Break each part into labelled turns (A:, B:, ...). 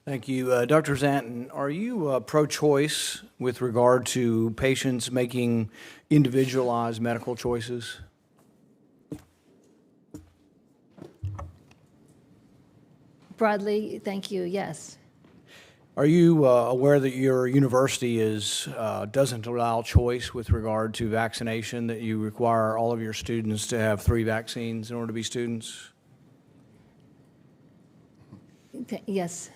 A: Thank you. Dr. Zanton, are you pro-choice with regard to patients making individualized medical choices?
B: Broadly, thank you, yes.
A: Are you aware that your university doesn't allow choice with regard to vaccination, that you require all of your students to have 3 vaccines in order to be students?
B: Yes.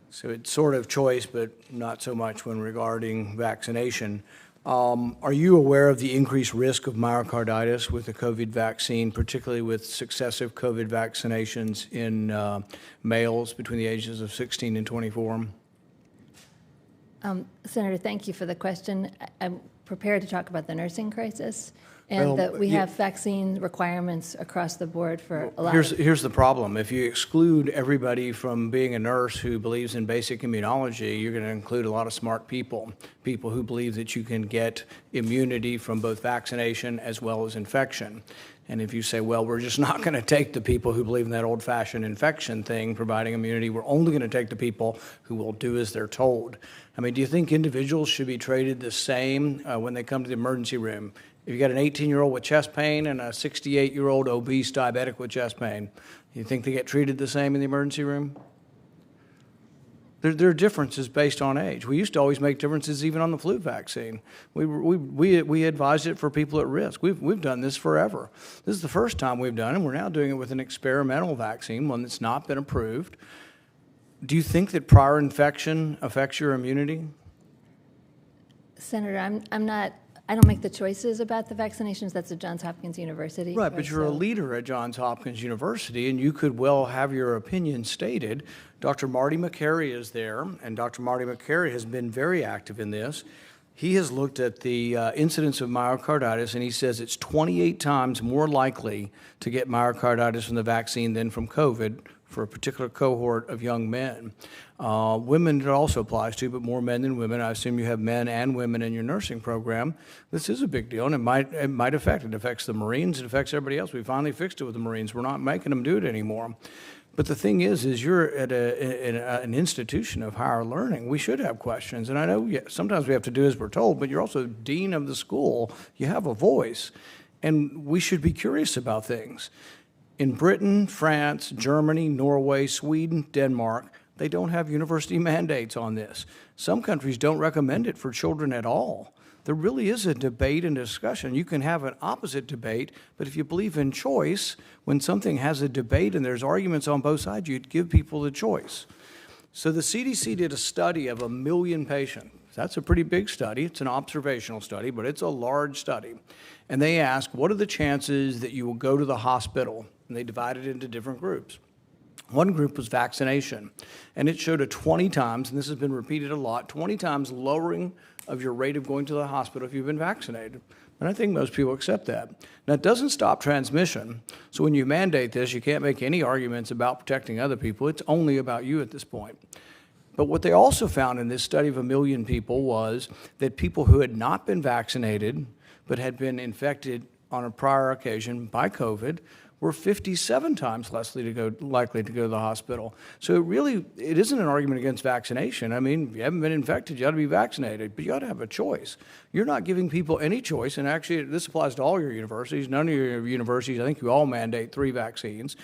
A: So it's sort of choice, but not so much when regarding vaccination. Are you aware of the increased risk of myocarditis with the COVID vaccine, particularly with successive COVID vaccinations in males between the ages of 16 and 24?
B: Senator, thank you for the question. I'm prepared to talk about the nursing crisis and that we have vaccine requirements across the board for a lot
A: Here's the problem. If you exclude everybody from being a nurse who believes in basic immunology, you're going to include a lot of smart people who believe that you can get immunity from both vaccination as well as infection. And if you say, well, we're just not going to take the people who believe in that old-fashioned infection thing, providing immunity, we're only going to take the people who will do as they're told. I mean, do you think individuals should be treated the same when they come to the emergency room? If you got an 18-year-old with chest pain and a 68-year-old obese diabetic with chest pain, you think they get treated the same in the emergency room? There are differences based on age. We used to always make differences even on the flu vaccine. We advised it for people at risk. We've done this forever. This is the first time we've done it, and we're now doing it with an experimental vaccine, one that's not been approved. Do you think that prior infection affects your immunity?
B: Senator, I don't make the choices about the vaccinations. That's at Johns Hopkins University.
A: Right, but you're a leader at Johns Hopkins University, and you could well have your opinion stated. Dr. Marty McCary is there, and Dr. Marty McCary has been very active in this. He has looked at the incidence of myocarditis, and he says it's 28 times more likely to get myocarditis from the vaccine than from COVID for a particular cohort of young men. Women it also applies to, but more men than women. I assume you have men and women in your nursing program. This is a big deal, and it might affect. It affects the Marines. It affects everybody else. We finally fixed it with the Marines. We're not making them do it anymore. But the thing is you're at an institution of higher learning. We should have questions. And I know sometimes we have to do as we're told, but you're also dean of the school. You have a voice. And we should be curious about things. In Britain, France, Germany, Norway, Sweden, Denmark, they don't have university mandates on this. Some countries don't recommend it for children at all. There really is a debate and discussion. You can have an opposite debate, but if you believe in choice, when something has a debate and there's arguments on both sides, you'd give people the choice. So the CDC did a study of 1 million patients. That's a pretty big study. It's an observational study, but it's a large study. And they asked, what are the chances that you will go to the hospital? And they divided it into different groups. One group was vaccination, and it showed a 20 times, and this has been repeated a lot, 20 times lowering of your rate of going to the hospital if you've been vaccinated. And I think most people accept that. Now, it doesn't stop transmission, so when you mandate this, you can't make any arguments about protecting other people. It's only about you at this point. But what they also found in this study of 1 million people was that people who had not been vaccinated but had been infected on a prior occasion by COVID were 57 times less likely to go to the hospital. So it isn't an argument against vaccination. I mean, if you haven't been infected, you ought to be vaccinated, but you ought to have a choice. You're not giving people any choice, and actually this applies to all your universities. None of your universities, I think you all mandate 3 vaccines.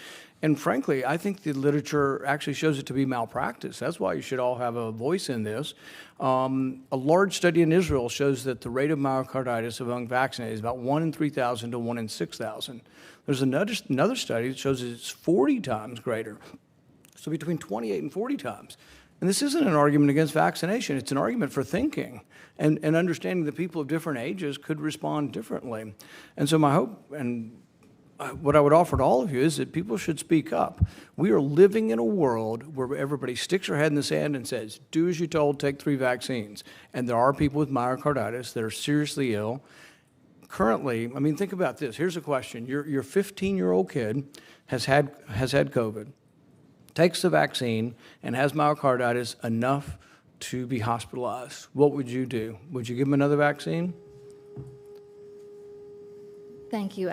A: And frankly, I think the literature actually shows it to be malpractice. That's why you should all have a voice in this. A large study in Israel shows that the rate of myocarditis among vaccinated is about 1 in 3,000 to 1 in 6,000. There's another study that shows it's 40 times greater, so between 28 and 40 times. And this isn't an argument against vaccination. It's an argument for thinking and understanding that people of different ages could respond differently. And so my hope and what I would offer to all of you is that people should speak up. We are living in a world where everybody sticks their head in the sand and says, do as you're told, take 3 vaccines. And there are people with myocarditis that are seriously ill. Currently, I mean, think about this. Here's a question. Your 15-year-old kid has had COVID, takes the vaccine, and has myocarditis enough to be hospitalized. What would you do? Would you give him another vaccine?
B: Thank you.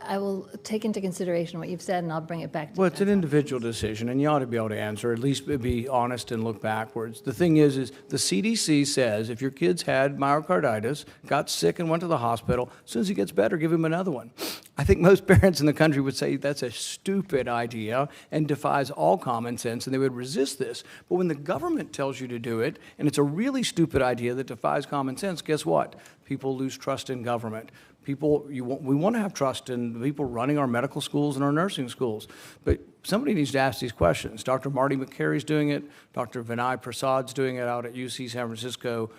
B: I will take into consideration what you've said, and I'll bring it back to
A: Well, it's an
B: Johns
A: individual decision, and you ought to be able to answer, at least be honest and look backwards. The thing is the CDC says if your kids had myocarditis, got sick and went to the hospital, as soon as he gets better, give him another one. I think most parents in the country would say that's a stupid idea and defies all common sense, and they would resist this. But when the government tells you to do it, and it's a really stupid idea that defies common sense, guess what? People lose trust in government. We want to have trust in the people running our medical schools and our nursing schools. But somebody needs to ask these questions. Dr. Marty McCary's doing it. Dr. Vinay Prasad's doing it out at UC San Francisco.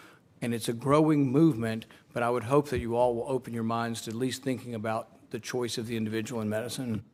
A: And it's a growing movement, but I would hope that you all will open your minds to at least thinking about the choice of the individual in medicine.